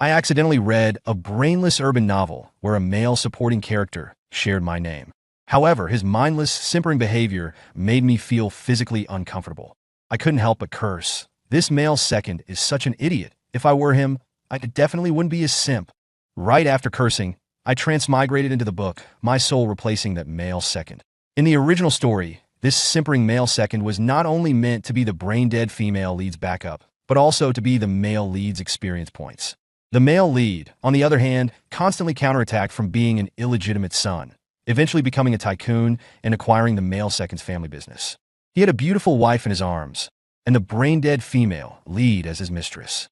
I accidentally read a brainless urban novel where a male supporting character shared my name. However, his mindless, simpering behavior made me feel physically uncomfortable. I couldn't help but curse. This male second is such an idiot. If I were him, I definitely wouldn't be a simp. Right after cursing, I transmigrated into the book, my soul replacing that male second. In the original story, this simpering male second was not only meant to be the brain-dead female lead's backup, but also to be the male lead's experience points. The male lead, on the other hand, constantly counterattacked from being an illegitimate son, eventually becoming a tycoon and acquiring the male second's family business. He had a beautiful wife in his arms, and the brain-dead female lead as his mistress.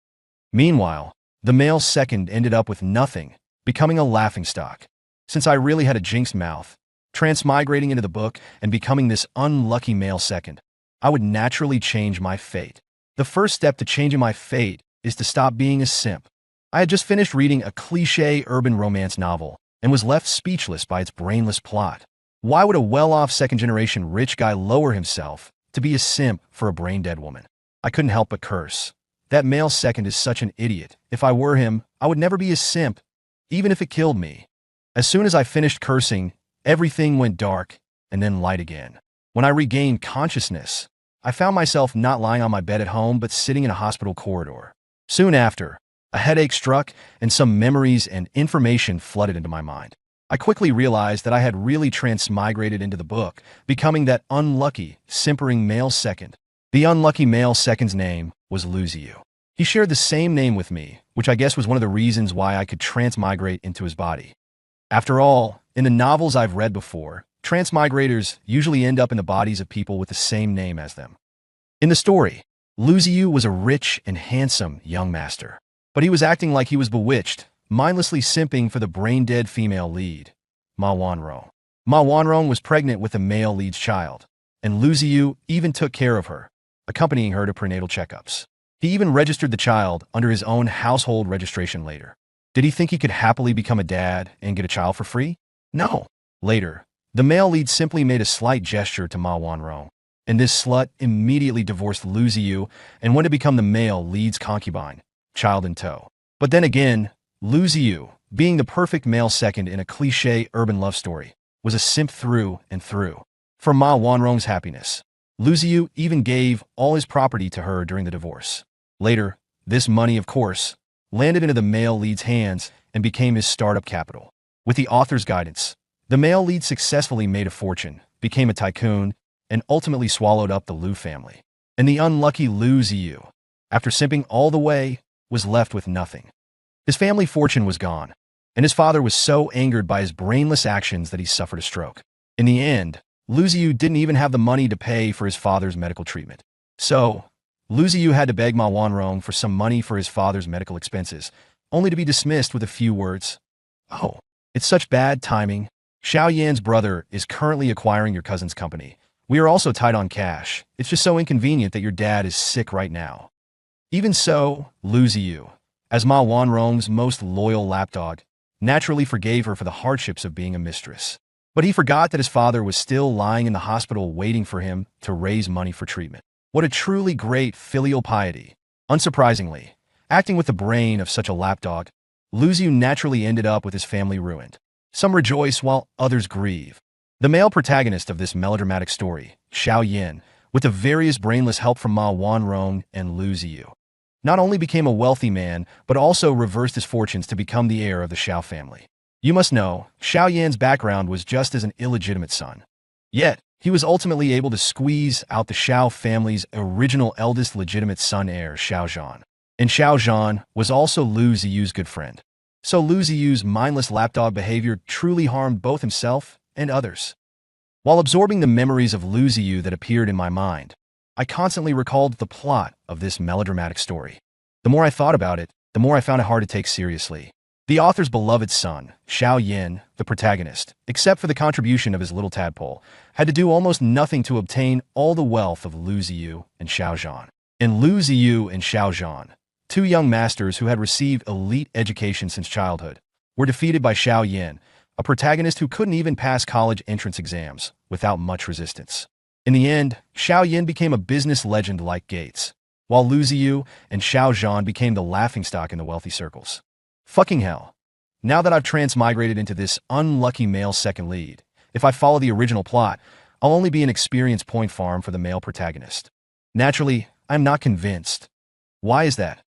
Meanwhile, the male second ended up with nothing, becoming a laughingstock. Since I really had a jinxed mouth, transmigrating into the book and becoming this unlucky male second, I would naturally change my fate. The first step to changing my fate is to stop being a simp. I had just finished reading a cliché urban romance novel and was left speechless by its brainless plot. Why would a well-off second-generation rich guy lower himself to be a simp for a brain-dead woman? I couldn't help but curse. That male second is such an idiot. If I were him, I would never be a simp, even if it killed me. As soon as I finished cursing, everything went dark and then light again. When I regained consciousness, I found myself not lying on my bed at home but sitting in a hospital corridor. Soon after, a headache struck and some memories and information flooded into my mind. I quickly realized that I had really transmigrated into the book, becoming that unlucky, simpering male second. The unlucky male second's name was Luziu. He shared the same name with me, which I guess was one of the reasons why I could transmigrate into his body. After all, in the novels I've read before, transmigrators usually end up in the bodies of people with the same name as them. In the story, Luziu was a rich and handsome young master. But he was acting like he was bewitched, mindlessly simping for the brain-dead female lead, Ma Wanrong. Ma Wanrong was pregnant with the male lead's child, and Luziu even took care of her, accompanying her to prenatal checkups. He even registered the child under his own household registration later. Did he think he could happily become a dad and get a child for free? No. Later, the male lead simply made a slight gesture to Ma Wanrong, and this slut immediately divorced Luziu and went to become the male lead's concubine, child in tow. But then again, Luziu, being the perfect male second in a cliché urban love story, was a simp through and through. For Ma Wanrong's happiness, Luziu even gave all his property to her during the divorce. Later, this money, of course, landed into the male lead's hands and became his startup capital. With the author's guidance, the male lead successfully made a fortune, became a tycoon, and ultimately swallowed up the Liu family. And the unlucky Luziu, after simping all the way, was left with nothing. His family fortune was gone, and his father was so angered by his brainless actions that he suffered a stroke. In the end, Luziu didn't even have the money to pay for his father's medical treatment. So, Luziu had to beg Ma Wanrong for some money for his father's medical expenses, only to be dismissed with a few words. "Oh, it's such bad timing. Xiao Yan's brother is currently acquiring your cousin's company. We are also tight on cash. It's just so inconvenient that your dad is sick right now." Even so, Luziu, as Ma Wanrong's most loyal lapdog, naturally forgave her for the hardships of being a mistress. But he forgot that his father was still lying in the hospital waiting for him to raise money for treatment. What a truly great filial piety. Unsurprisingly, acting with the brain of such a lapdog, Luziu naturally ended up with his family ruined. Some rejoice while others grieve. The male protagonist of this melodramatic story, Xiao Yan, with the various brainless help from Ma Wanrong and Luziu, not only became a wealthy man, but also reversed his fortunes to become the heir of the Xiao family. You must know, Xiao Yan's background was just as an illegitimate son. Yet, he was ultimately able to squeeze out the Xiao family's original eldest legitimate son heir, Xiao Zhan. And Xiao Zhan was also Luziu's good friend. So Luziu's mindless lapdog behavior truly harmed both himself and others. While absorbing the memories of Luziu that appeared in my mind, I constantly recalled the plot of this melodramatic story. The more I thought about it, the more I found it hard to take seriously. The author's beloved son, Xiao Yan, the protagonist, except for the contribution of his little tadpole, had to do almost nothing to obtain all the wealth of Luziu and Xiao Zhan. And Luziu and Xiao Zhan, two young masters who had received elite education since childhood, were defeated by Xiao Yan, a protagonist who couldn't even pass college entrance exams without much resistance. In the end, Xiao Yan became a business legend like Gates, while Luziu and Xiao Zhan became the laughingstock in the wealthy circles. Fucking hell. Now that I've transmigrated into this unlucky male second lead, if I follow the original plot, I'll only be an experience point farm for the male protagonist. Naturally, I'm not convinced. Why is that?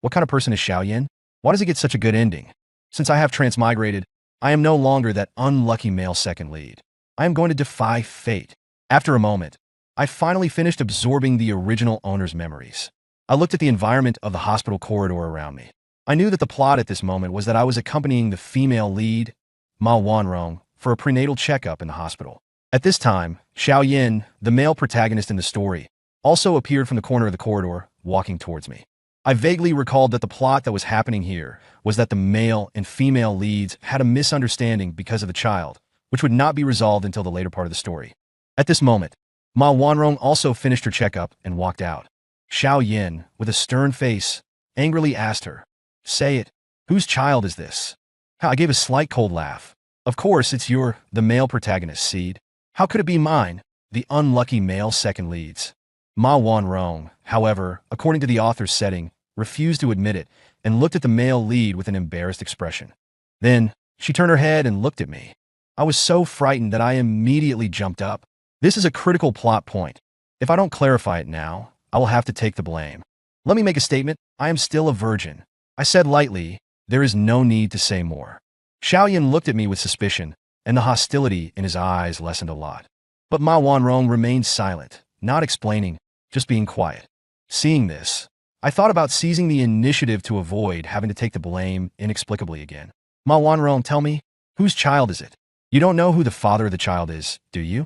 What kind of person is Xiaoyan? Why does he get such a good ending? Since I have transmigrated, I am no longer that unlucky male second lead. I am going to defy fate. After a moment, I finally finished absorbing the original owner's memories. I looked at the environment of the hospital corridor around me. I knew that the plot at this moment was that I was accompanying the female lead, Ma Wanrong, for a prenatal checkup in the hospital. At this time, Xiaoyan, the male protagonist in the story, also appeared from the corner of the corridor, walking towards me. I vaguely recalled that the plot that was happening here was that the male and female leads had a misunderstanding because of the child, which would not be resolved until the later part of the story. At this moment, Ma Wanrong also finished her checkup and walked out. Xiaoyan, with a stern face, angrily asked her, "Say it. Whose child is this?" I gave a slight cold laugh. "Of course, it's the male protagonist, Seed. How could it be mine, the unlucky male second leads?" Ma Wanrong, however, according to the author's setting, refused to admit it and looked at the male lead with an embarrassed expression. Then, she turned her head and looked at me. I was so frightened that I immediately jumped up. This is a critical plot point. If I don't clarify it now, I will have to take the blame. Let me make a statement. I am still a virgin. I said lightly, there is no need to say more. Xiaoyan looked at me with suspicion, and the hostility in his eyes lessened a lot. But Ma Wanrong remained silent, not explaining, just being quiet. Seeing this, I thought about seizing the initiative to avoid having to take the blame inexplicably again. "Ma Wanrong, tell me, whose child is it? You don't know who the father of the child is, do you?"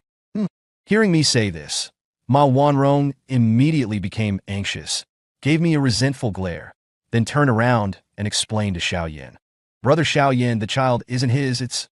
Hearing me say this, Ma Wanrong immediately became anxious, gave me a resentful glare, then turned around and explained to Xiaoyan. "Brother Xiaoyan, the child isn't his, it's...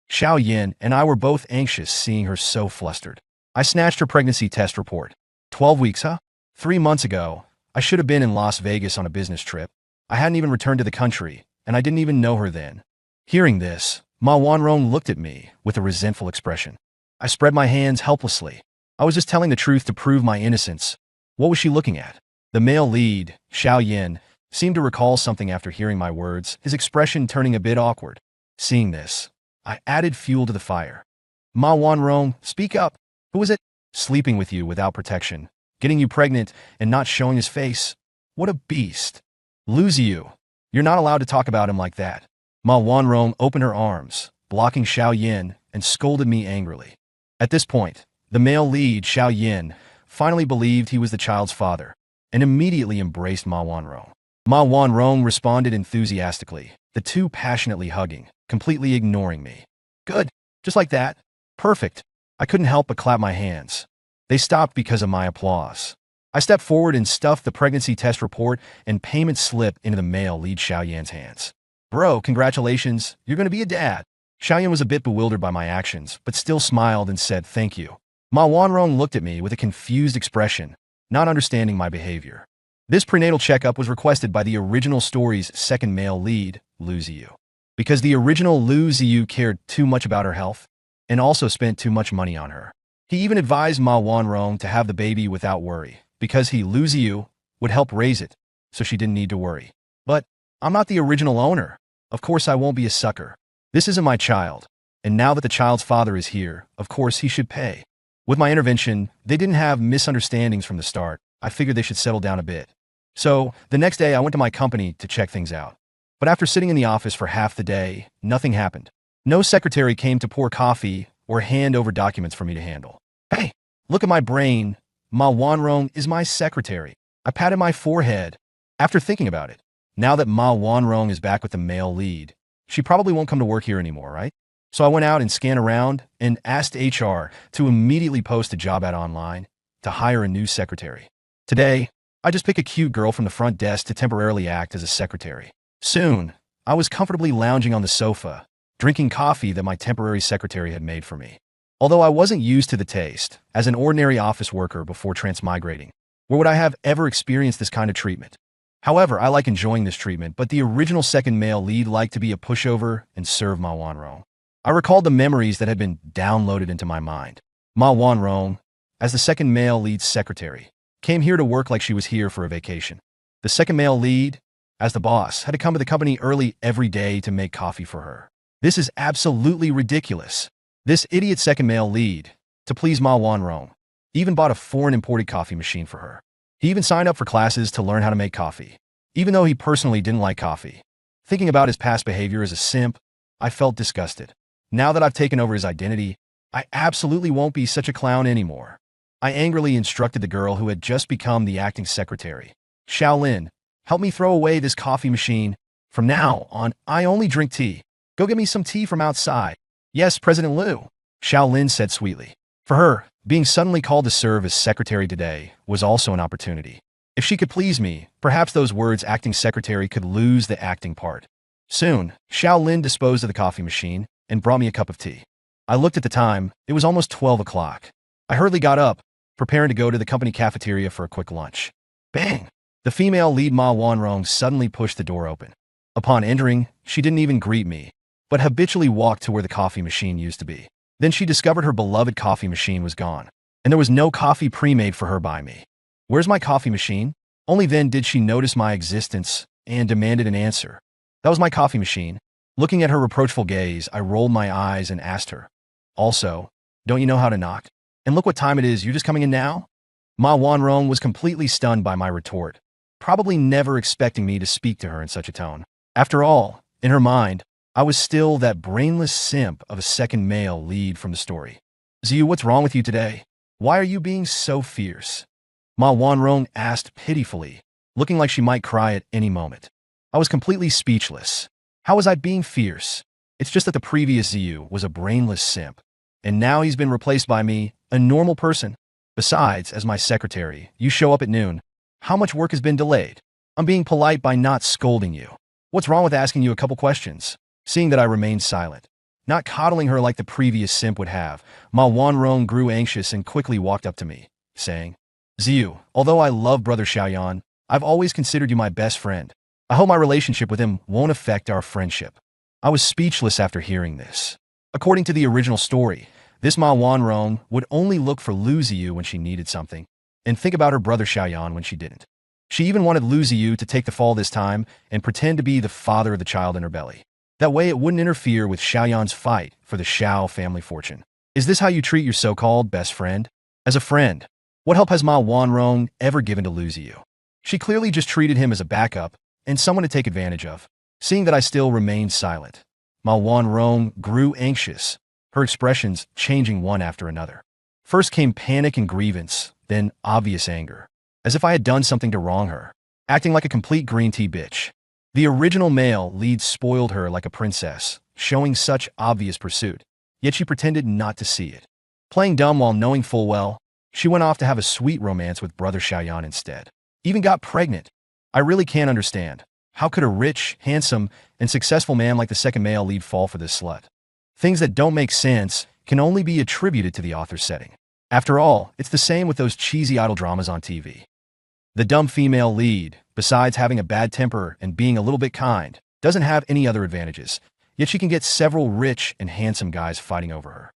Xiaoyan and I were both anxious seeing her so flustered. I snatched her pregnancy test report. 12 weeks, huh? 3 months ago, I should have been in Las Vegas on a business trip. I hadn't even returned to the country, and I didn't even know her then." Hearing this, Ma Wanrong looked at me with a resentful expression. I spread my hands helplessly. I was just telling the truth to prove my innocence. What was she looking at? The male lead, Xiaoyan, seemed to recall something after hearing my words, his expression turning a bit awkward. Seeing this, I added fuel to the fire. "Ma Wanrong, speak up. Who is it? Sleeping with you without protection, getting you pregnant and not showing his face. What a beast. Lose you. You're not allowed to talk about him like that." Ma Wanrong opened her arms, blocking Xiaoyan, and scolded me angrily. At this point, the male lead, Xiaoyan, finally believed he was the child's father, and immediately embraced Ma Wanrong. Ma Wanrong responded enthusiastically, the two passionately hugging, completely ignoring me. "Good. Just like that. Perfect." I couldn't help but clap my hands. They stopped because of my applause. I stepped forward and stuffed the pregnancy test report and payment slip into the male lead Xiaoyan's hands. "Bro, congratulations. You're going to be a dad." Xiaoyan was a bit bewildered by my actions, but still smiled and said thank you. Ma Wanrong looked at me with a confused expression, not understanding my behavior. This prenatal checkup was requested by the original story's second male lead, Lu Ziyu. Because the original Lu Ziyu cared too much about her health, and also spent too much money on her. He even advised Ma Wanrong to have the baby without worry, because he, Lu Ziyu, would help raise it, so she didn't need to worry. But I'm not the original owner. Of course I won't be a sucker. This isn't my child, and now that the child's father is here, of course he should pay. With my intervention, they didn't have misunderstandings from the start. I figured they should settle down a bit. So, the next day I went to my company to check things out. But after sitting in the office for half the day, nothing happened. No secretary came to pour coffee or hand over documents for me to handle. "Hey, look at my brain. Ma Wanrong is my secretary." I patted my forehead. After thinking about it, now that Ma Wanrong is back with the male lead, she probably won't come to work here anymore, right? So I went out and scanned around and asked HR to immediately post a job ad online to hire a new secretary. Today, I just pick a cute girl from the front desk to temporarily act as a secretary. Soon, I was comfortably lounging on the sofa, drinking coffee that my temporary secretary had made for me. Although I wasn't used to the taste, as an ordinary office worker before transmigrating, where would I have ever experienced this kind of treatment? However, I like enjoying this treatment, but the original second male lead liked to be a pushover and serve Ma Wanrong. I recalled the memories that had been downloaded into my mind. Ma Wanrong, as the second male lead's secretary, came here to work like she was here for a vacation. The second male lead, as the boss, had to come to the company early every day to make coffee for her. This is absolutely ridiculous. This idiot second male lead, to please Ma Wanrong, even bought a foreign imported coffee machine for her. He even signed up for classes to learn how to make coffee, even though he personally didn't like coffee. Thinking about his past behavior as a simp, I felt disgusted. Now that I've taken over his identity, I absolutely won't be such a clown anymore. I angrily instructed the girl who had just become the acting secretary. Shaolin, help me throw away this coffee machine. From now on, I only drink tea. Go get me some tea from outside. Yes, President Liu, Shaolin said sweetly. For her, being suddenly called to serve as secretary today was also an opportunity. If she could please me, perhaps those words acting secretary could lose the acting part. Soon, Shaolin disposed of the coffee machine and brought me a cup of tea. I looked at the time. It was almost 12 o'clock. I hurriedly got up, preparing to go to the company cafeteria for a quick lunch. Bang! The female lead Ma Wanrong suddenly pushed the door open. Upon entering, she didn't even greet me, but habitually walked to where the coffee machine used to be. Then she discovered her beloved coffee machine was gone, and there was no coffee pre-made for her by me. Where's my coffee machine? Only then did she notice my existence and demanded an answer. That was my coffee machine. Looking at her reproachful gaze, I rolled my eyes and asked her, also, don't you know how to knock? And look what time it is, you just coming in now? Ma Wanrong was completely stunned by my retort, probably never expecting me to speak to her in such a tone. After all, in her mind, I was still that brainless simp of a second male lead from the story. Ziyu, what's wrong with you today? Why are you being so fierce? Ma Wanrong asked pitifully, looking like she might cry at any moment. I was completely speechless. How was I being fierce? It's just that the previous Ziyu was a brainless simp, and now he's been replaced by me, a normal person. Besides, as my secretary, you show up at noon. How much work has been delayed? I'm being polite by not scolding you. What's wrong with asking you a couple questions? Seeing that I remained silent, not coddling her like the previous simp would have, Ma Wanrong grew anxious and quickly walked up to me, saying, Ziyu, although I love Brother Xiaoyan, I've always considered you my best friend. I hope my relationship with him won't affect our friendship. I was speechless after hearing this. According to the original story, this Ma Wanrong would only look for Lu Ziyu when she needed something, and think about her brother Xiaoyan when she didn't. She even wanted Lu Ziyu to take the fall this time and pretend to be the father of the child in her belly. That way it wouldn't interfere with Xiaoyan's fight for the Xiao family fortune. Is this how you treat your so-called best friend? As a friend, what help has Ma Wanrong ever given to Lu Ziyu? She clearly just treated him as a backup and someone to take advantage of. Seeing that I still remained silent, Ma Wanrong grew anxious, her expressions changing one after another. First came panic and grievance, then obvious anger, as if I had done something to wrong her, acting like a complete green tea bitch. The original male lead spoiled her like a princess, showing such obvious pursuit, yet she pretended not to see it. Playing dumb while knowing full well, she went off to have a sweet romance with Brother Xiaoyan instead. Even got pregnant. I really can't understand. How could a rich, handsome, and successful man like the second male lead fall for this slut? Things that don't make sense can only be attributed to the author's setting. After all, it's the same with those cheesy idol dramas on TV. The dumb female lead, besides having a bad temper and being a little bit kind, doesn't have any other advantages, yet she can get several rich and handsome guys fighting over her.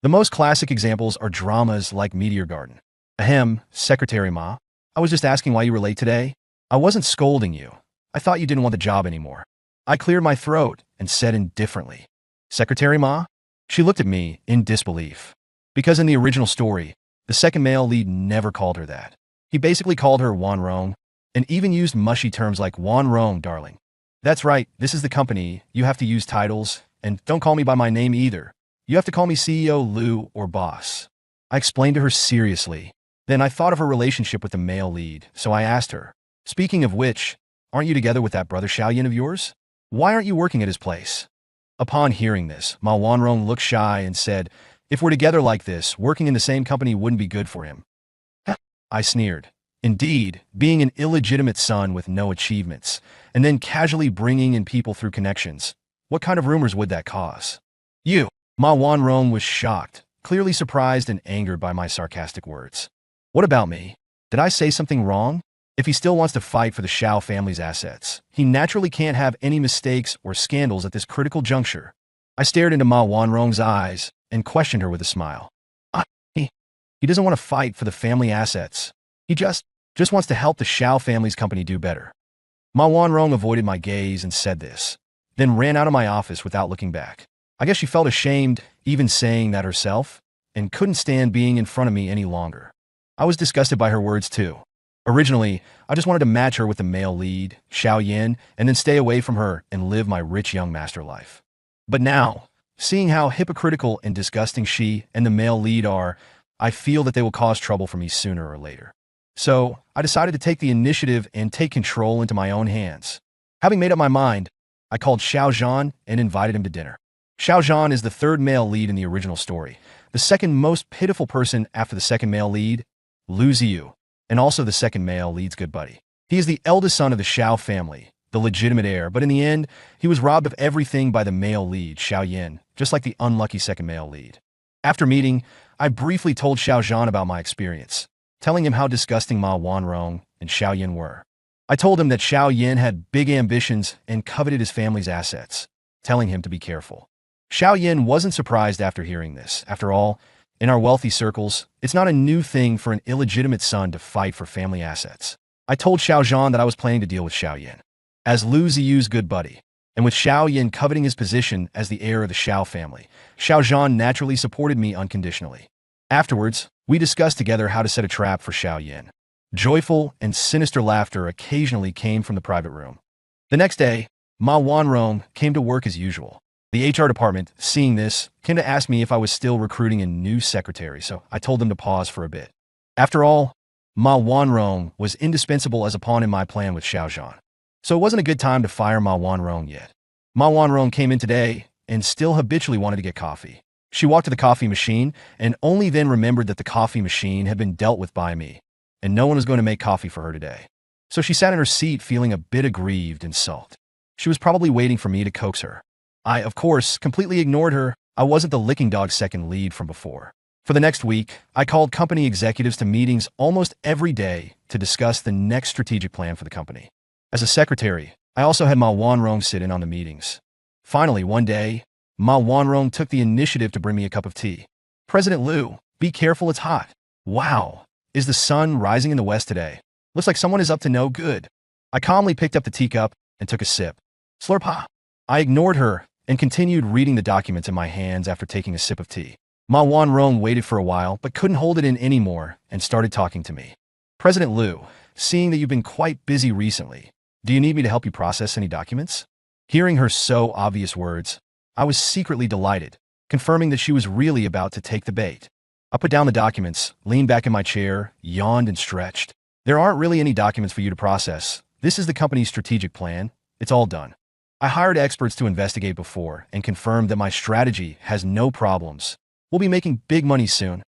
The most classic examples are dramas like Meteor Garden. Ahem, Secretary Ma, I was just asking why you were late today. I wasn't scolding you. I thought you didn't want the job anymore. I cleared my throat and said indifferently, Secretary Ma? She looked at me in disbelief. Because in the original story, the second male lead never called her that. He basically called her Wanrong, and even used mushy terms like Wanrong, darling. That's right, this is the company, you have to use titles, and don't call me by my name either. You have to call me CEO Liu or boss. I explained to her seriously. Then I thought of her relationship with the male lead, so I asked her, speaking of which, aren't you together with that brother Xiaoyan of yours? Why aren't you working at his place? Upon hearing this, Ma Wanrong looked shy and said, if we're together like this, working in the same company wouldn't be good for him. I sneered. Indeed, being an illegitimate son with no achievements, and then casually bringing in people through connections, what kind of rumors would that cause? You, Ma Wanrong was shocked, clearly surprised and angered by my sarcastic words. What about me? Did I say something wrong? If he still wants to fight for the Xiao family's assets, he naturally can't have any mistakes or scandals at this critical juncture. I stared into Ma Wanrong's eyes and questioned her with a smile. He doesn't want to fight for the family assets. He just wants to help the Xiao family's company do better. Ma Wanrong avoided my gaze and said this, then ran out of my office without looking back. I guess she felt ashamed even saying that herself, and couldn't stand being in front of me any longer. I was disgusted by her words too. Originally, I just wanted to match her with the male lead, Xiao Yin, and then stay away from her and live my rich young master life. But now, seeing how hypocritical and disgusting she and the male lead are, I feel that they will cause trouble for me sooner or later. So, I decided to take the initiative and take control into my own hands. Having made up my mind, I called Xiao Zhan and invited him to dinner. Xiao Zhan is the third male lead in the original story, the second most pitiful person after the second male lead, Lu Ziyu, and also the second male lead's good buddy. He is the eldest son of the Xiao family, the legitimate heir, but in the end, he was robbed of everything by the male lead, Xiao Yin, just like the unlucky second male lead. After meeting, I briefly told Xiao Zhan about my experience, telling him how disgusting Ma Wanrong and Xiao Yin were. I told him that Xiao Yin had big ambitions and coveted his family's assets, telling him to be careful. Xiao Yin wasn't surprised after hearing this. After all, in our wealthy circles, it's not a new thing for an illegitimate son to fight for family assets. I told Xiao Zhan that I was planning to deal with Xiao Yin as Lu Ziyu's good buddy, and with Xiao Yin coveting his position as the heir of the Xiao family, Xiao Zhan naturally supported me unconditionally. Afterwards, we discussed together how to set a trap for Xiao Yin. Joyful and sinister laughter occasionally came from the private room. The next day, Ma Wanrong came to work as usual. The HR department, seeing this, came to ask me if I was still recruiting a new secretary, so I told them to pause for a bit. After all, Ma Wanrong was indispensable as a pawn in my plan with Xiao Zhan. So it wasn't a good time to fire Ma Wanrong yet. Ma Wanrong came in today and still habitually wanted to get coffee. She walked to the coffee machine and only then remembered that the coffee machine had been dealt with by me, and no one was going to make coffee for her today. So she sat in her seat feeling a bit aggrieved and sulked. She was probably waiting for me to coax her. I, of course, completely ignored her. I wasn't the licking dog's second lead from before. For the next week, I called company executives to meetings almost every day to discuss the next strategic plan for the company. As a secretary, I also had Ma Wanrong sit in on the meetings. Finally, one day, Ma Wanrong took the initiative to bring me a cup of tea. President Liu, be careful, it's hot. Wow, is the sun rising in the west today? Looks like someone is up to no good. I calmly picked up the teacup and took a sip. Slurp ha. I ignored her and continued reading the documents in my hands after taking a sip of tea. Ma Wanrong waited for a while but couldn't hold it in anymore and started talking to me. President Liu, seeing that you've been quite busy recently, do you need me to help you process any documents? Hearing her so obvious words, I was secretly delighted, confirming that she was really about to take the bait. I put down the documents, leaned back in my chair, yawned and stretched. There aren't really any documents for you to process. This is the company's strategic plan. It's all done. I hired experts to investigate before and confirmed that my strategy has no problems. We'll be making big money soon.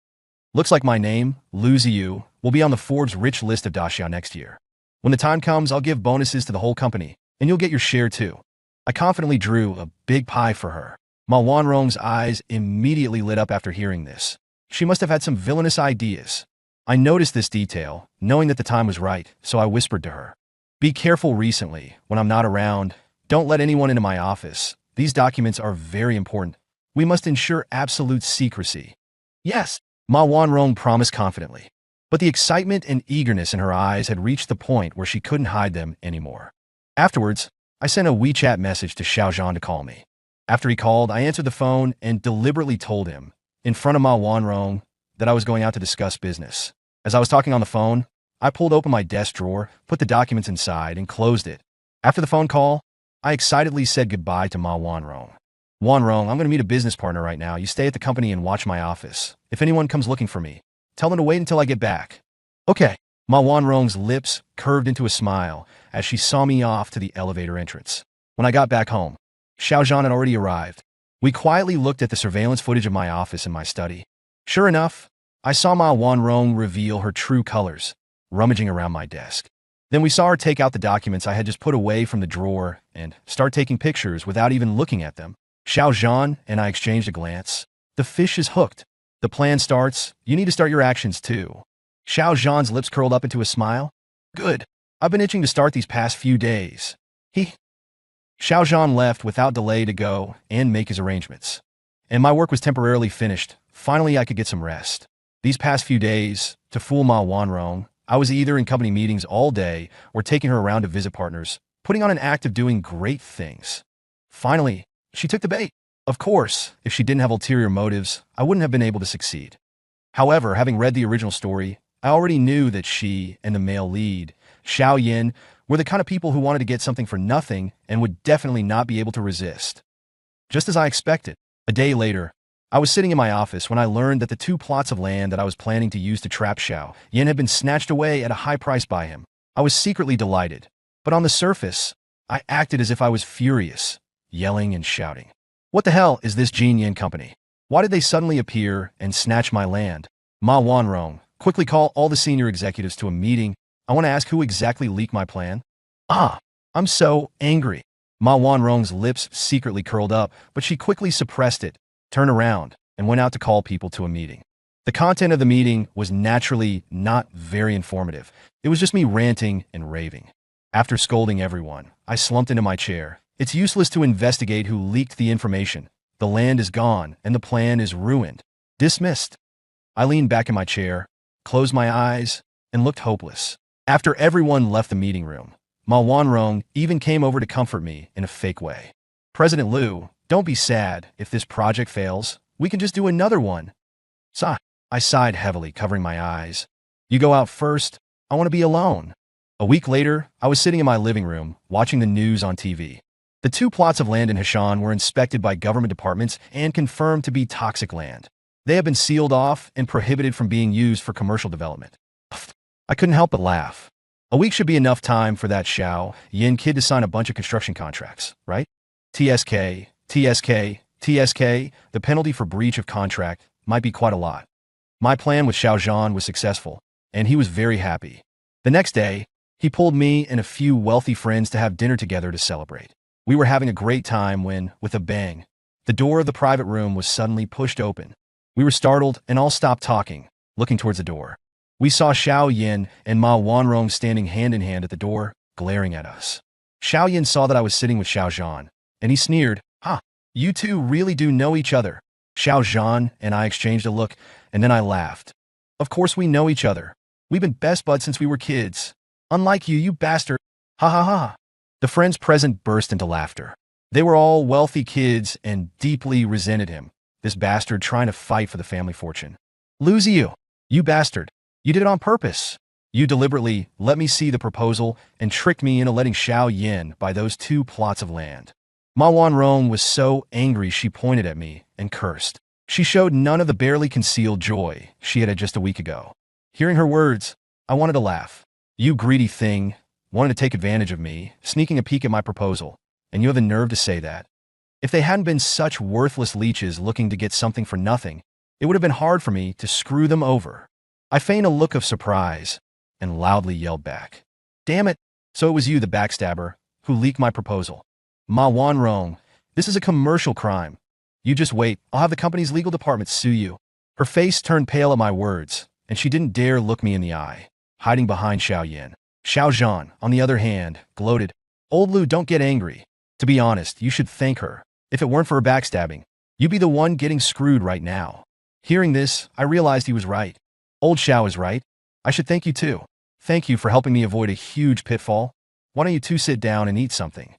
Looks like my name, Lu Ziyu, will be on the Forbes rich list of Daxiao next year. When the time comes, I'll give bonuses to the whole company, and you'll get your share too. I confidently drew a big pie for her. Ma Wanrong's eyes immediately lit up after hearing this. She must have had some villainous ideas. I noticed this detail, knowing that the time was right, so I whispered to her. Be careful recently, when I'm not around. Don't let anyone into my office. These documents are very important. We must ensure absolute secrecy. Yes, Ma Wanrong promised confidently. But the excitement and eagerness in her eyes had reached the point where she couldn't hide them anymore. Afterwards, I sent a WeChat message to Xiao Zhan to call me. After he called, I answered the phone and deliberately told him, in front of Ma Wanrong, that I was going out to discuss business. As I was talking on the phone, I pulled open my desk drawer, put the documents inside, and closed it. After the phone call, I excitedly said goodbye to Ma Wanrong. Wanrong, I'm going to meet a business partner right now. You stay at the company and watch my office. If anyone comes looking for me, tell them to wait until I get back. Okay. Ma Wanrong's lips curved into a smile as she saw me off to the elevator entrance. When I got back home, Xiao Zhan had already arrived. We quietly looked at the surveillance footage of my office and my study. Sure enough, I saw Ma Wanrong reveal her true colors, rummaging around my desk. Then we saw her take out the documents I had just put away from the drawer and start taking pictures without even looking at them. Xiao Zhan and I exchanged a glance. The fish is hooked. The plan starts. You need to start your actions too. Xiao Zhan's lips curled up into a smile. Good. I've been itching to start these past few days. Xiao Zhan left without delay to go and make his arrangements. And my work was temporarily finished. Finally, I could get some rest. These past few days, to fool Ma Wanrong, I was either in company meetings all day or taking her around to visit partners, putting on an act of doing great things. Finally, she took the bait. Of course, if she didn't have ulterior motives, I wouldn't have been able to succeed. However, having read the original story, I already knew that she and the male lead, Xiao Yin, were the kind of people who wanted to get something for nothing and would definitely not be able to resist. Just as I expected, a day later, I was sitting in my office when I learned that the 2 plots of land that I was planning to use to trap Xiao Yin had been snatched away at a high price by him. I was secretly delighted, but on the surface, I acted as if I was furious, yelling and shouting. What the hell is this Jin Yin company? Why did they suddenly appear and snatch my land? Ma Wanrong, quickly call all the senior executives to a meeting. I want to ask who exactly leaked my plan. I'm so angry. Ma Wanrong's lips secretly curled up, but she quickly suppressed it, turned around, and went out to call people to a meeting. The content of the meeting was naturally not very informative. It was just me ranting and raving. After scolding everyone, I slumped into my chair. It's useless to investigate who leaked the information. The land is gone, and the plan is ruined. Dismissed. I leaned back in my chair, closed my eyes, and looked hopeless. After everyone left the meeting room, Ma Wanrong even came over to comfort me in a fake way. President Liu, don't be sad. If this project fails, we can just do another one. Sigh. I sighed heavily, covering my eyes. You go out first. I want to be alone. A week later, I was sitting in my living room, watching the news on TV. The 2 plots of land in Heshan were inspected by government departments and confirmed to be toxic land. They have been sealed off and prohibited from being used for commercial development. I couldn't help but laugh. A week should be enough time for that Xiao Yin kid to sign a bunch of construction contracts, right? TSK, the penalty for breach of contract might be quite a lot. My plan with Xiao Zhan was successful, and he was very happy. The next day, he pulled me and a few wealthy friends to have dinner together to celebrate. We were having a great time when, with a bang, the door of the private room was suddenly pushed open. We were startled and all stopped talking, looking towards the door. We saw Xiao Yin and Ma Wanrong standing hand in hand at the door, glaring at us. Xiao Yin saw that I was sitting with Xiao Zhan, and he sneered, You two really do know each other. Xiao Zhan and I exchanged a look, and then I laughed. Of course we know each other. We've been best buds since we were kids. Unlike you, you bastard. Ha ha ha. The friends present burst into laughter. They were all wealthy kids and deeply resented him, this bastard trying to fight for the family fortune. Lose you bastard. You did it on purpose. You deliberately let me see the proposal and tricked me into letting Xiao Yin buy those 2 plots of land. Ma Wanrong was so angry she pointed at me and cursed. She showed none of the barely concealed joy she had just a week ago. Hearing her words, I wanted to laugh. You greedy thing, wanted to take advantage of me, sneaking a peek at my proposal, and you have the nerve to say that. If they hadn't been such worthless leeches looking to get something for nothing, it would have been hard for me to screw them over. I feigned a look of surprise and loudly yelled back. Damn it, so it was you, the backstabber, who leaked my proposal. Ma Wanrong, this is a commercial crime. You just wait, I'll have the company's legal department sue you. Her face turned pale at my words, and she didn't dare look me in the eye, hiding behind Xiao Yin. Xiao Zhan, on the other hand, gloated. Old Liu, don't get angry. To be honest, you should thank her. If it weren't for her backstabbing, you'd be the one getting screwed right now. Hearing this, I realized he was right. Old Xiao is right. I should thank you too. Thank you for helping me avoid a huge pitfall. Why don't you two sit down and eat something?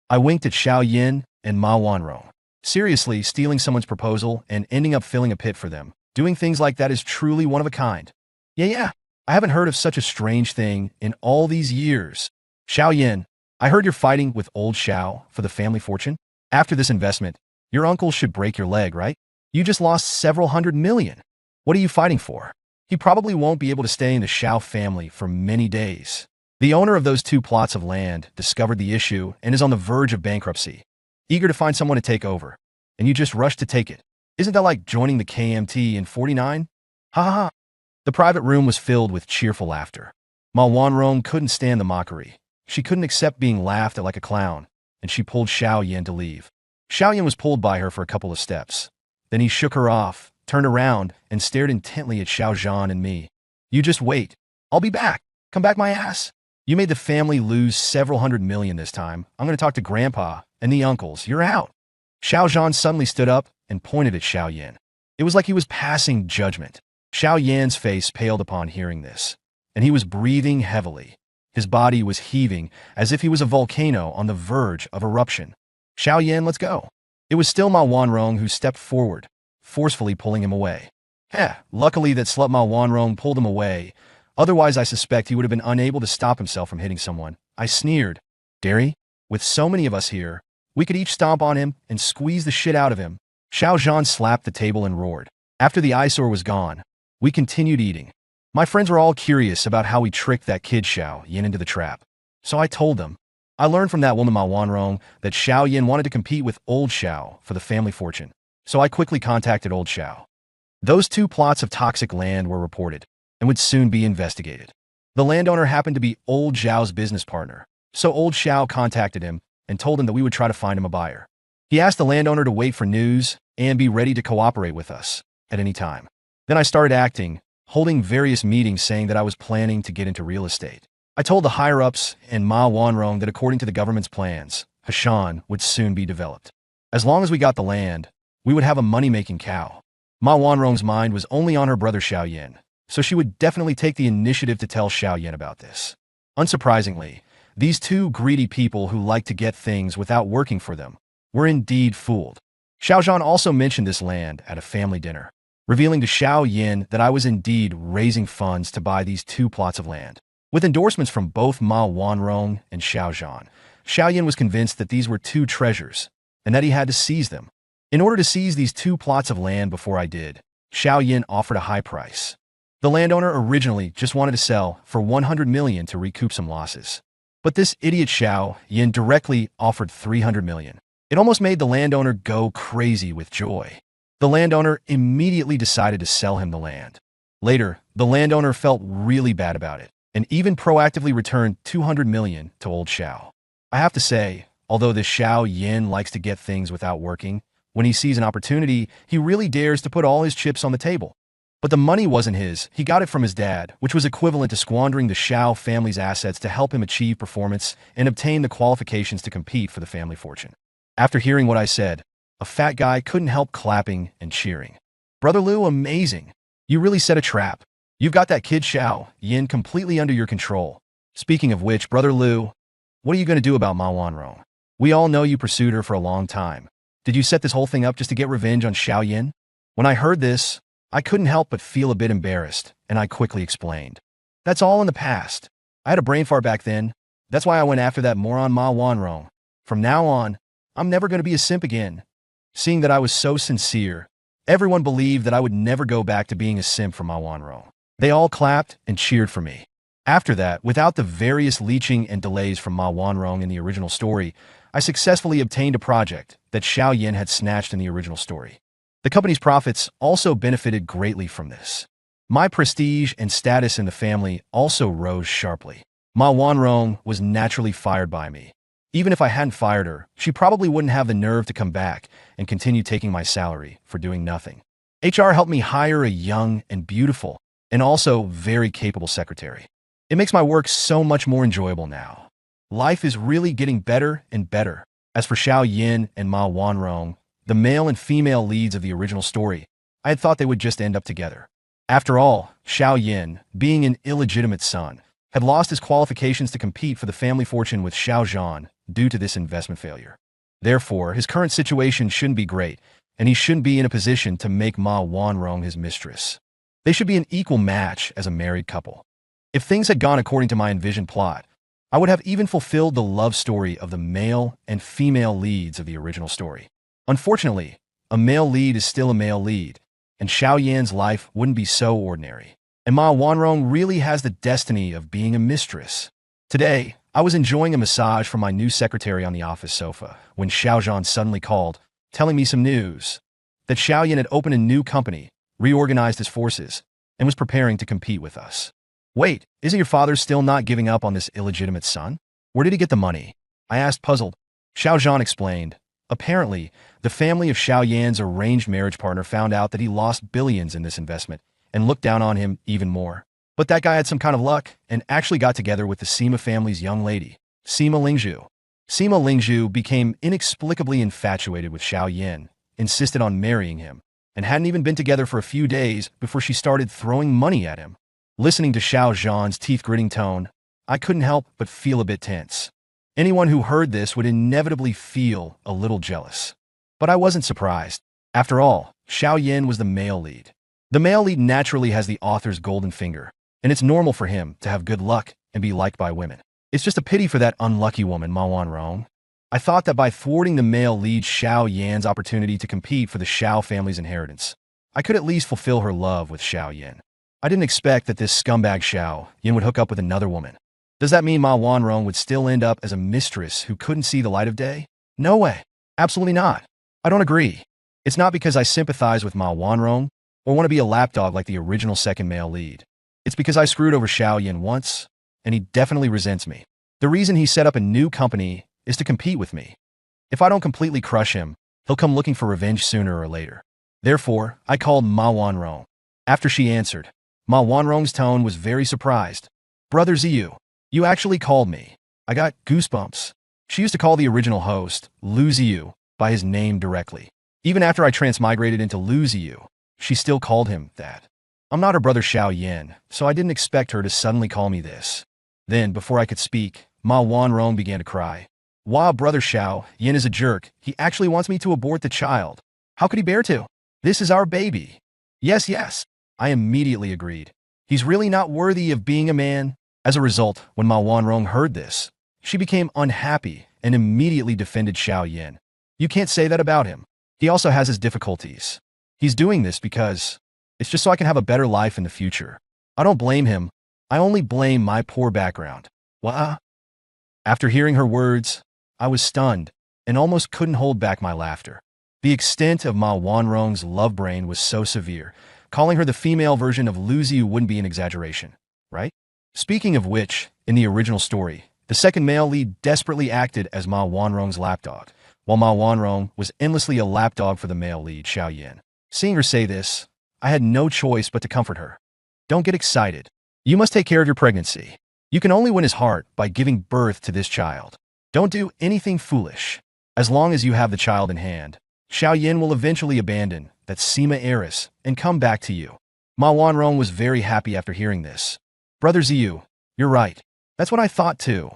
I winked at Xiao Yin and Ma Wanrong. Seriously, stealing someone's proposal and ending up filling a pit for them. Doing things like that is truly one of a kind. Yeah. I haven't heard of such a strange thing in all these years. Xiao Yin, I heard you're fighting with old Xiao for the family fortune. After this investment, your uncle should break your leg, right? You just lost several $100 million. What are you fighting for? He probably won't be able to stay in the Xiao family for many days. The owner of those 2 plots of land discovered the issue and is on the verge of bankruptcy, eager to find someone to take over. And you just rushed to take it. Isn't that like joining the KMT in 49? Ha ha ha. The private room was filled with cheerful laughter. Ma Wanrong couldn't stand the mockery. She couldn't accept being laughed at like a clown, and she pulled Xiao Yin to leave. Xiao Yin was pulled by her for a couple of steps. Then he shook her off, turned around, and stared intently at Xiao Zhan and me. You just wait. I'll be back. Come back my ass. You made the family lose several $100 million this time. I'm going to talk to Grandpa and the uncles. You're out. Xiao Zhan suddenly stood up and pointed at Xiao Yin. It was like he was passing judgment. Xiao Yan's face paled upon hearing this, and he was breathing heavily. His body was heaving, as if he was a volcano on the verge of eruption. Xiao Yan, let's go. It was still Ma Wanrong who stepped forward, forcefully pulling him away. Luckily that slut Ma Wanrong pulled him away. Otherwise, I suspect he would have been unable to stop himself from hitting someone. I sneered. Dairy? With so many of us here, we could each stomp on him and squeeze the shit out of him. Xiao Zhan slapped the table and roared. After the eyesore was gone, we continued eating. My friends were all curious about how we tricked that kid Xiao Yin into the trap. So I told them. I learned from that woman Ma Wanrong that Xiao Yin wanted to compete with old Xiao for the family fortune. So I quickly contacted old Xiao. Those 2 plots of toxic land were reported and would soon be investigated. The landowner happened to be old Xiao's business partner, so old Xiao contacted him and told him that we would try to find him a buyer. He asked the landowner to wait for news and be ready to cooperate with us at any time. Then I started acting, holding various meetings saying that I was planning to get into real estate. I told the higher-ups and Ma Wanrong that according to the government's plans, Hashan would soon be developed. As long as we got the land, we would have a money-making cow. Ma Wanrong's mind was only on her brother Xiao Yin, so she would definitely take the initiative to tell Xiao Yin about this. Unsurprisingly, these 2 greedy people who like to get things without working for them were indeed fooled. Xiao Zhan also mentioned this land at a family dinner, revealing to Xiao Yin that I was indeed raising funds to buy these 2 plots of land. With endorsements from both Ma Wanrong and Xiao Zhan, Xiao Yin was convinced that these were 2 treasures and that he had to seize them. In order to seize these 2 plots of land before I did, Xiao Yin offered a high price. The landowner originally just wanted to sell for 100 million to recoup some losses. But this idiot Xiao Yin directly offered 300 million. It almost made the landowner go crazy with joy. The landowner immediately decided to sell him the land. Later, the landowner felt really bad about it and even proactively returned 200 million to old Xiao. I have to say, although this Xiao Yin likes to get things without working, when he sees an opportunity, he really dares to put all his chips on the table. But the money wasn't his. He got it from his dad, which was equivalent to squandering the Xiao family's assets to help him achieve performance and obtain the qualifications to compete for the family fortune. After hearing what I said, a fat guy couldn't help clapping and cheering. Brother Liu, amazing. You really set a trap. You've got that kid Xiao Yin completely under your control. Speaking of which, Brother Liu, what are you going to do about Ma Wanrong? We all know you pursued her for a long time. Did you set this whole thing up just to get revenge on Xiao Yin? When I heard this, I couldn't help but feel a bit embarrassed, and I quickly explained. That's all in the past. I had a brain fart back then. That's why I went after that moron Ma Wanrong. From now on, I'm never going to be a simp again. Seeing that I was so sincere, everyone believed that I would never go back to being a simp for Ma Wanrong. They all clapped and cheered for me. After that, without the various leeching and delays from Ma Wanrong in the original story, I successfully obtained a project that Xiao Yin had snatched in the original story. The company's profits also benefited greatly from this. My prestige and status in the family also rose sharply. Ma Wanrong was naturally fired by me. Even if I hadn't fired her, she probably wouldn't have the nerve to come back and continue taking my salary for doing nothing. HR helped me hire a young and beautiful and also very capable secretary. It makes my work so much more enjoyable now. Life is really getting better and better. As for Xiao Yin and Ma Wanrong, the male and female leads of the original story, I had thought they would just end up together. After all, Xiao Yin, being an illegitimate son, had lost his qualifications to compete for the family fortune with Xiao Zhan due to this investment failure. Therefore, his current situation shouldn't be great, and he shouldn't be in a position to make Ma Wanrong his mistress. They should be an equal match as a married couple. If things had gone according to my envisioned plot, I would have even fulfilled the love story of the male and female leads of the original story. Unfortunately, a male lead is still a male lead, and Xiao Yan's life wouldn't be so ordinary. And Ma Wanrong really has the destiny of being a mistress. Today, I was enjoying a massage from my new secretary on the office sofa when Xiao Zhan suddenly called, telling me some news. That Xiao Yan had opened a new company, reorganized his forces, and was preparing to compete with us. Wait, isn't your father still not giving up on this illegitimate son? Where did he get the money? I asked, puzzled. Xiao Zhan explained. Apparently, the family of Xiao Yan's arranged marriage partner found out that he lost billions in this investment and looked down on him even more. But that guy had some kind of luck and actually got together with the Sima family's young lady, Sima Lingzhu. Sima Lingzhu became inexplicably infatuated with Xiao Yan, insisted on marrying him, and hadn't even been together for a few days before she started throwing money at him. Listening to Xiao Zhan's teeth-gritting tone, I couldn't help but feel a bit tense. Anyone who heard this would inevitably feel a little jealous. But I wasn't surprised. After all, Xiao Yin was the male lead. The male lead naturally has the author's golden finger, and it's normal for him to have good luck and be liked by women. It's just a pity for that unlucky woman, Ma Wanrong. I thought that by thwarting the male lead Xiao Yan's opportunity to compete for the Xiao family's inheritance, I could at least fulfill her love with Xiao Yin. I didn't expect that this scumbag Xiao Yin would hook up with another woman. Does that mean Ma Wanrong would still end up as a mistress who couldn't see the light of day? No way. Absolutely not. I don't agree. It's not because I sympathize with Ma Wanrong or want to be a lapdog like the original second male lead. It's because I screwed over Xiao Yin once, and he definitely resents me. The reason he set up a new company is to compete with me. If I don't completely crush him, he'll come looking for revenge sooner or later. Therefore, I called Ma Wanrong. After she answered, Ma Wanrong's tone was very surprised. Brother Ziyu, you actually called me. I got goosebumps. She used to call the original host, Lu Ziyu, by his name directly. Even after I transmigrated into Lu Ziyu, she still called him that. I'm not her brother Xiao Yin, so I didn't expect her to suddenly call me this. Then, before I could speak, Ma Wanrong began to cry. Wow, brother Xiao Yin is a jerk. He actually wants me to abort the child. How could he bear to? This is our baby. Yes, yes. I immediately agreed. He's really not worthy of being a man. As a result, when Ma Wanrong heard this, she became unhappy and immediately defended Xiao Yin. You can't say that about him. He also has his difficulties. He's doing this because it's just so I can have a better life in the future. I don't blame him. I only blame my poor background. What? After hearing her words, I was stunned and almost couldn't hold back my laughter. The extent of Ma Wanrong's love brain was so severe, calling her the female version of Lu Ziyu wouldn't be an exaggeration, right? Speaking of which, in the original story, the second male lead desperately acted as Ma Wanrong's lapdog, while Ma Wanrong was endlessly a lapdog for the male lead, Xiao Yin. Seeing her say this, I had no choice but to comfort her. Don't get excited. You must take care of your pregnancy. You can only win his heart by giving birth to this child. Don't do anything foolish. As long as you have the child in hand, Xiao Yin will eventually abandon that Sima heiress and come back to you. Ma Wanrong was very happy after hearing this. Brother Ziyu, you're right. That's what I thought too.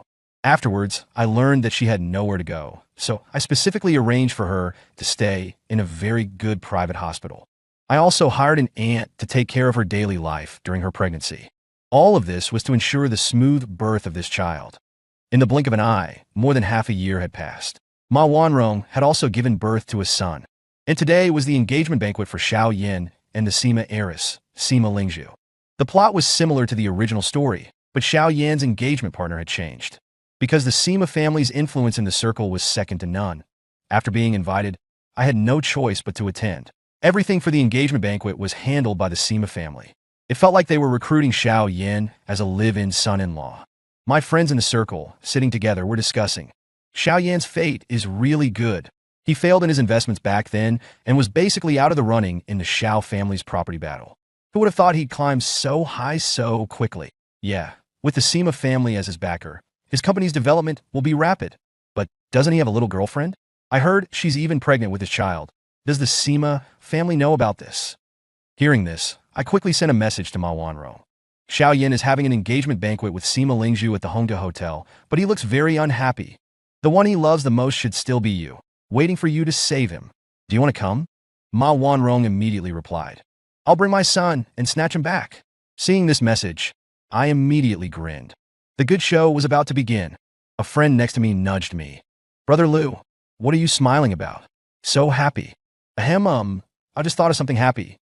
Afterwards, I learned that she had nowhere to go, so I specifically arranged for her to stay in a very good private hospital. I also hired an aunt to take care of her daily life during her pregnancy. All of this was to ensure the smooth birth of this child. In the blink of an eye, more than half a year had passed. Ma Wanrong had also given birth to a son, and today was the engagement banquet for Xiao Yin and the Sima heiress, Sima Lingzhu. The plot was similar to the original story, but Xiao Yan's engagement partner had changed. Because the Sima family's influence in the circle was second to none. After being invited, I had no choice but to attend. Everything for the engagement banquet was handled by the Sima family. It felt like they were recruiting Xiao Yin as a live-in son-in-law. My friends in the circle, sitting together, were discussing. Xiao Yan's fate is really good. He failed in his investments back then and was basically out of the running in the Xiao family's property battle. Who would have thought he'd climb so high so quickly? Yeah, with the Sima family as his backer, his company's development will be rapid. But doesn't he have a little girlfriend? I heard she's even pregnant with his child. Does the Sima family know about this? Hearing this, I quickly sent a message to Ma Wanrong. Xiao Yin is having an engagement banquet with Sima Lingzhu at the Hongda Hotel, but he looks very unhappy. The one he loves the most should still be you, waiting for you to save him. Do you want to come? Ma Wanrong immediately replied. I'll bring my son and snatch him back. Seeing this message, I immediately grinned. The good show was about to begin. A friend next to me nudged me. Brother Lu, what are you smiling about? So happy. Ahem, I just thought of something happy.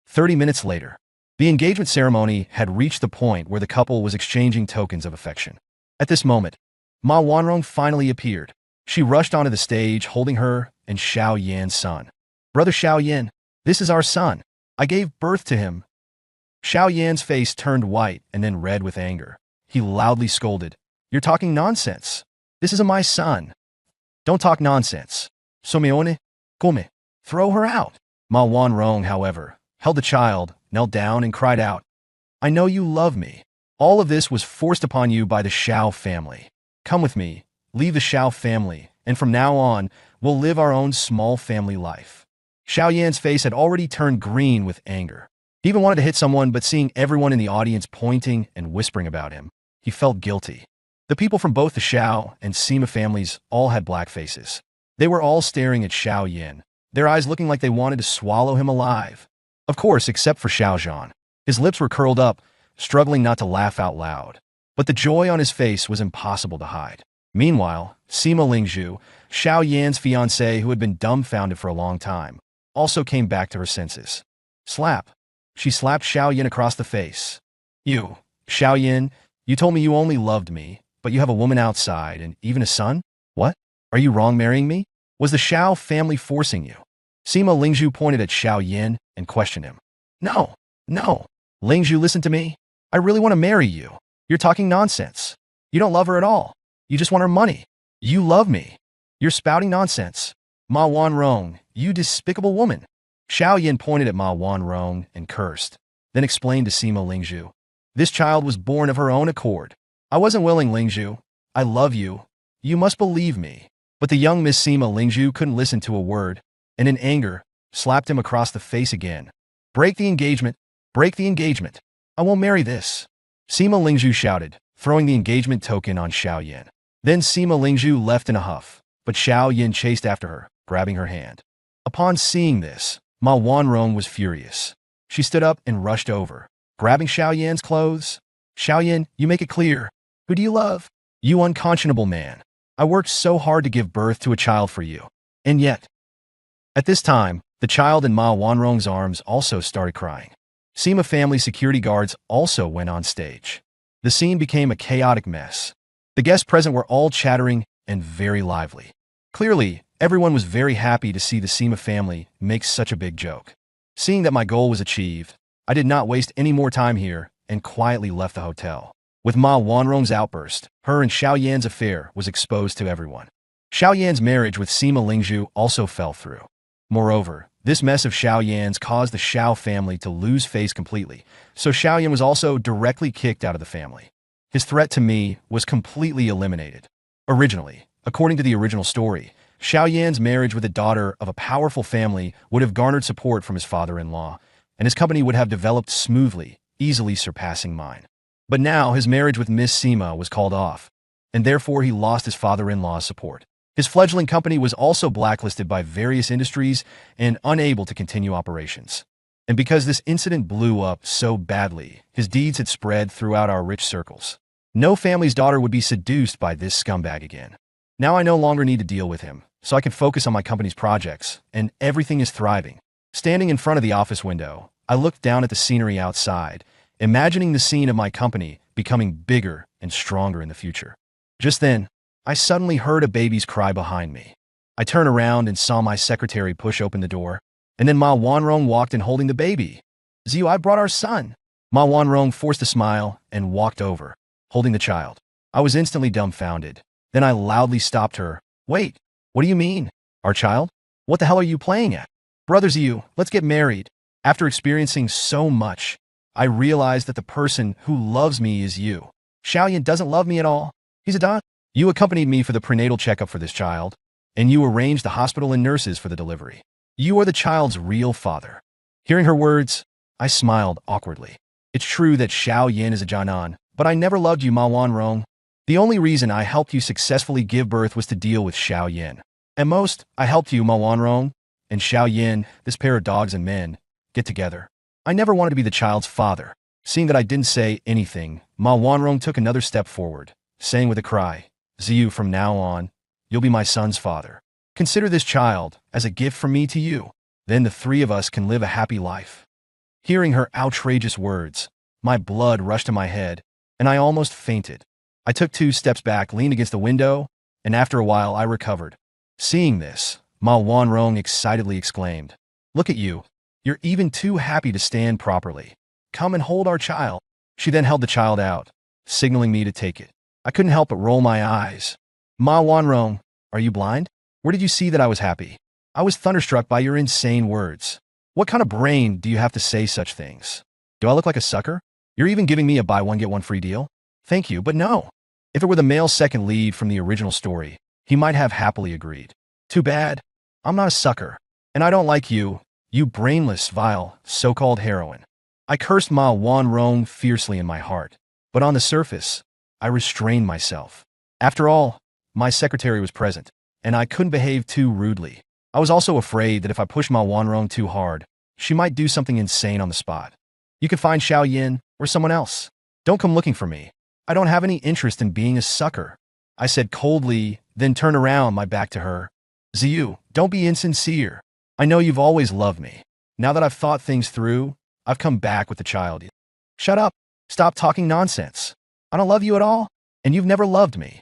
30 minutes later, the engagement ceremony had reached the point where the couple was exchanging tokens of affection. At this moment, Ma Wanrong finally appeared. She rushed onto the stage holding her and Xiao Yan's son. Brother Xiao Yan, this is our son. I gave birth to him. Xiao Yan's face turned white and then red with anger. He loudly scolded. You're talking nonsense. This isn't my son. Don't talk nonsense. Someone, come. Throw her out. Ma Wanrong, however, held the child, knelt down, and cried out, I know you love me. All of this was forced upon you by the Xiao family. Come with me, leave the Xiao family, and from now on, we'll live our own small family life. Xiao Yan's face had already turned green with anger. He even wanted to hit someone, but seeing everyone in the audience pointing and whispering about him, he felt guilty. The people from both the Xiao and Sima families all had black faces. They were all staring at Xiao Yin, their eyes looking like they wanted to swallow him alive. Of course, except for Xiao Zhan. His lips were curled up, struggling not to laugh out loud. But the joy on his face was impossible to hide. Meanwhile, Sima Lingzhu, Xiao Yan's fiancée who had been dumbfounded for a long time, also came back to her senses. Slap. She slapped Xiao Yan across the face. You, Xiao Yan, you told me you only loved me, but you have a woman outside and even a son? What? Are you wrong marrying me? Was the Xiao family forcing you? Sima Lingzhu pointed at Xiao Yan and questioned him. No. Lingzhu, listen to me. I really want to marry you. You're talking nonsense. You don't love her at all. You just want her money. You love me. You're spouting nonsense. Ma Wanrong, you despicable woman. Xiao Yan pointed at Ma Wanrong and cursed, then explained to Sima Lingzhu. This child was born of her own accord. I wasn't willing, Lingzhu. I love you. You must believe me. But the young Miss Sima Lingzhu couldn't listen to a word, and in anger, slapped him across the face again. Break the engagement. Break the engagement. I won't marry this. Sima Lingzhu shouted, throwing the engagement token on Xiao Yan. Then Sima Lingzhu left in a huff, but Xiao Yan chased after her, grabbing her hand. Upon seeing this, Ma Wanrong was furious. She stood up and rushed over, grabbing Xiao Yan's clothes. Xiao Yan, you make it clear. Who do you love? You unconscionable man. I worked so hard to give birth to a child for you. And yet. At this time, the child in Ma Wanrong's arms also started crying. Sima family security guards also went on stage. The scene became a chaotic mess. The guests present were all chattering and very lively. Clearly, everyone was very happy to see the Sima family make such a big joke. Seeing that my goal was achieved, I did not waste any more time here and quietly left the hotel. With Ma Wanrong's outburst, her and Xiao Yan's affair was exposed to everyone. Xiao Yan's marriage with Sima Lingzhu also fell through. Moreover, this mess of Xiao Yan's caused the Xiao family to lose face completely, so Xiao Yan was also directly kicked out of the family. His threat to me was completely eliminated. Originally, according to the original story, Xiao Yan's marriage with a daughter of a powerful family would have garnered support from his father-in-law, and his company would have developed smoothly, easily surpassing mine. But now his marriage with Miss Sima was called off, and therefore he lost his father-in-law's support. His fledgling company was also blacklisted by various industries and unable to continue operations. And because this incident blew up so badly, his deeds had spread throughout our rich circles. No family's daughter would be seduced by this scumbag again. Now I no longer need to deal with him, so I can focus on my company's projects, and everything is thriving. Standing in front of the office window, I looked down at the scenery outside, imagining the scene of my company becoming bigger and stronger in the future. Just then, I suddenly heard a baby's cry behind me. I turned around and saw my secretary push open the door, and then Ma Wanrong walked in holding the baby. Ziyu, I brought our son. Ma Wanrong forced a smile and walked over, holding the child. I was instantly dumbfounded. Then I loudly stopped her. Wait, what do you mean? Our child? What the hell are you playing at? Brother Ziyu, let's get married. After experiencing so much, I realized that the person who loves me is you. Xiao Yan doesn't love me at all. He's a dot. You accompanied me for the prenatal checkup for this child, and you arranged the hospital and nurses for the delivery. You are the child's real father. Hearing her words, I smiled awkwardly. It's true that Xiao Yan is a Jianan, but I never loved you, Ma Wanrong. The only reason I helped you successfully give birth was to deal with Xiao Yan. At most, I helped you, Ma Wanrong, and Xiao Yan, this pair of dogs and men, get together. I never wanted to be the child's father. Seeing that I didn't say anything, Ma Wanrong took another step forward, saying with a cry, Ziyu, from now on, you'll be my son's father. Consider this child as a gift from me to you. Then the three of us can live a happy life. Hearing her outrageous words, my blood rushed to my head, and I almost fainted. I took 2 steps back, leaned against the window, and after a while I recovered. Seeing this, Ma Wanrong excitedly exclaimed, Look at you. You're even too happy to stand properly. Come and hold our child. She then held the child out, signaling me to take it. I couldn't help but roll my eyes. Ma Wanrong, are you blind? Where did you see that I was happy? I was thunderstruck by your insane words. What kind of brain do you have to say such things? Do I look like a sucker? You're even giving me a buy one get one free deal? Thank you, but no. If it were the male second lead from the original story, he might have happily agreed. Too bad. I'm not a sucker. And I don't like you, you brainless, vile, so-called heroine. I cursed Ma Wanrong fiercely in my heart. But on the surface, I restrained myself. After all, my secretary was present, and I couldn't behave too rudely. I was also afraid that if I pushed Ma Wanrong too hard, she might do something insane on the spot. You could find Xiao Yin or someone else. Don't come looking for me. I don't have any interest in being a sucker, I said coldly, then turned around my back to her. Ziyu, don't be insincere. I know you've always loved me. Now that I've thought things through, I've come back with the child. Shut up. Stop talking nonsense. I don't love you at all, and you've never loved me.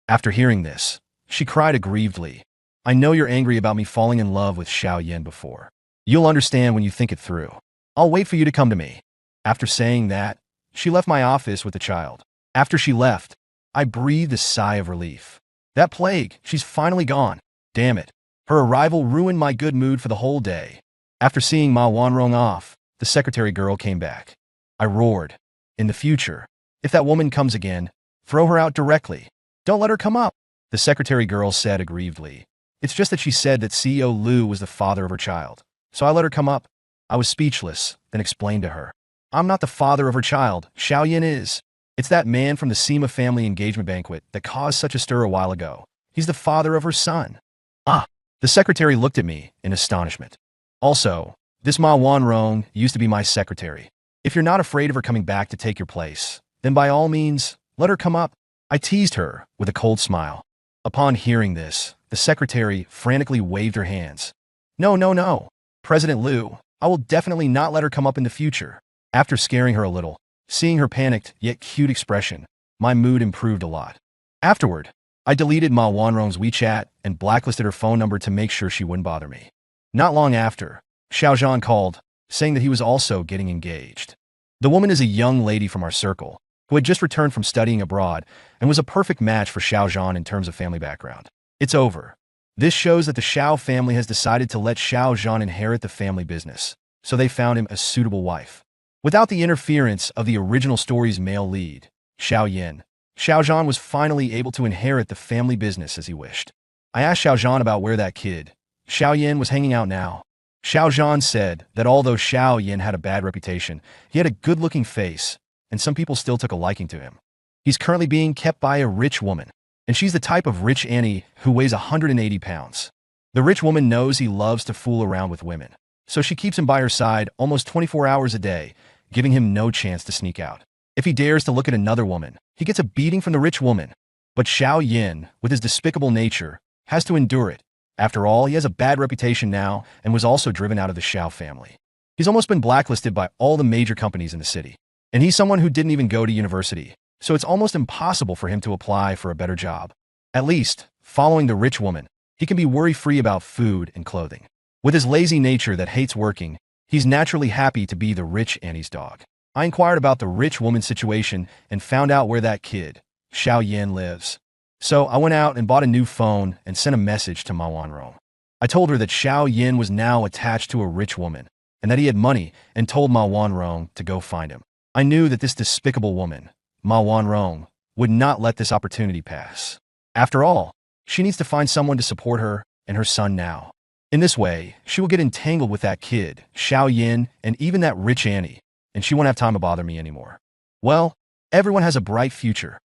After hearing this, she cried aggrievedly. I know you're angry about me falling in love with Xiao Yin before. You'll understand when you think it through. I'll wait for you to come to me. After saying that, she left my office with the child. After she left, I breathed a sigh of relief. That plague, she's finally gone. Damn it. Her arrival ruined my good mood for the whole day. After seeing Ma Wanrong off, the secretary girl came back. I roared. In the future, if that woman comes again, throw her out directly. Don't let her come up, the secretary girl said aggrievedly. It's just that she said that CEO Liu was the father of her child. So I let her come up. I was speechless, then explained to her. I'm not the father of her child, Xiao Yin is. It's that man from the SIMP family engagement banquet that caused such a stir a while ago. He's the father of her son. Ah, the secretary looked at me in astonishment. Also, this Ma Wanrong used to be my secretary. If you're not afraid of her coming back to take your place, then by all means, let her come up. I teased her with a cold smile. Upon hearing this, the secretary frantically waved her hands. No, no, no. President Liu, I will definitely not let her come up in the future. After scaring her a little, seeing her panicked yet cute expression, my mood improved a lot. Afterward, I deleted Ma Wanrong's WeChat and blacklisted her phone number to make sure she wouldn't bother me. Not long after, Xiao Zhan called, saying that he was also getting engaged. The woman is a young lady from our circle, who had just returned from studying abroad and was a perfect match for Xiao Zhan in terms of family background. It's over. This shows that the Xiao family has decided to let Xiao Zhan inherit the family business, so they found him a suitable wife. Without the interference of the original story's male lead, Xiao Yin, Xiao Zhan was finally able to inherit the family business as he wished. I asked Xiao Zhan about where that kid, Xiao Yin, was hanging out now. Xiao Zhan said that although Xiao Yin had a bad reputation, he had a good-looking face, and some people still took a liking to him. He's currently being kept by a rich woman, and she's the type of rich Annie who weighs 180 pounds. The rich woman knows he loves to fool around with women, so she keeps him by her side almost 24 hours a day, giving him no chance to sneak out. If he dares to look at another woman, he gets a beating from the rich woman. But Xiao Yin, with his despicable nature, has to endure it. After all, he has a bad reputation now and was also driven out of the Xiao family. He's almost been blacklisted by all the major companies in the city. And he's someone who didn't even go to university, so it's almost impossible for him to apply for a better job. At least, following the rich woman, he can be worry-free about food and clothing. With his lazy nature that hates working, he's naturally happy to be the rich Annie's dog. I inquired about the rich woman's situation and found out where that kid, Xiao Yin, lives. So I went out and bought a new phone and sent a message to Ma Wanrong. I told her that Xiao Yin was now attached to a rich woman and that he had money, and told Ma Wanrong to go find him. I knew that this despicable woman, Ma Wanrong, would not let this opportunity pass. After all, she needs to find someone to support her and her son now. In this way, she will get entangled with that kid, Xiao Yin, and even that rich Annie, and she won't have time to bother me anymore. Well, everyone has a bright future.